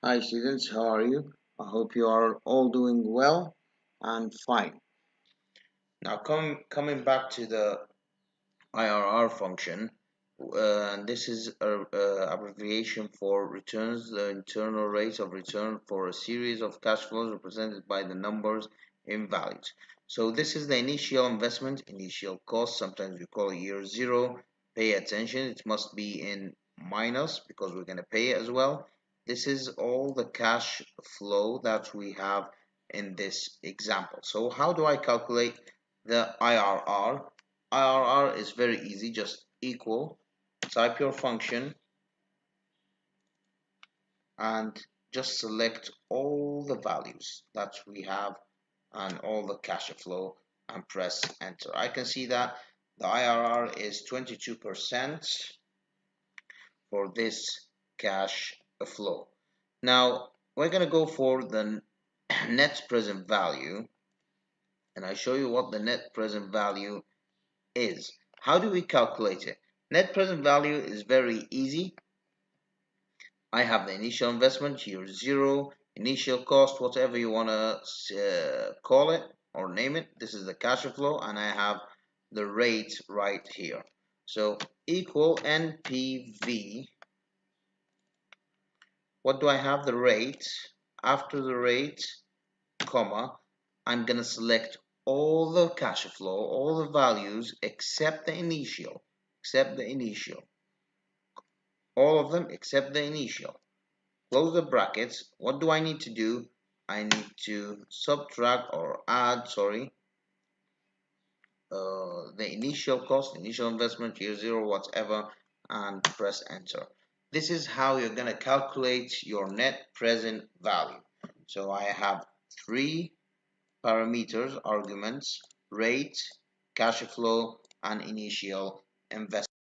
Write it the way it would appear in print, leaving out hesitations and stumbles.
Hi students, how are you? I hope you are all doing well and fine. Now coming back to the IRR function, this is a abbreviation for returns, the internal rate of return for a series of cash flows represented by the numbers in values. So this is the initial investment, initial cost, sometimes we call it year zero. Pay attention, it must be in minus because we're going to pay it as well. This is all the cash flow that we have in this example. So how do I calculate the IRR? IRR is very easy, just equal, type your function and just select all the values that we have and all the cash flow and press enter. I can see that the IRR is 22% for this cash flow. Now we're going to go for the net present value, and I show you what the net present value is. How do we calculate it? Net present value is very easy. I have the initial investment here, zero, initial cost, whatever you want to call it or name it. This is the cash flow, and I have the rate right here. So equal NPV. What do I have? The rate. After the rate, comma, I'm going to select all the cash flow, all the values except the initial, all of them except the initial. Close the brackets. What do I need to do? I need to subtract or add, the initial cost, initial investment, year zero, whatever, and press enter. This is how you're going to calculate your net present value. So I have three parameters, arguments: rate, cash flow, and initial investment.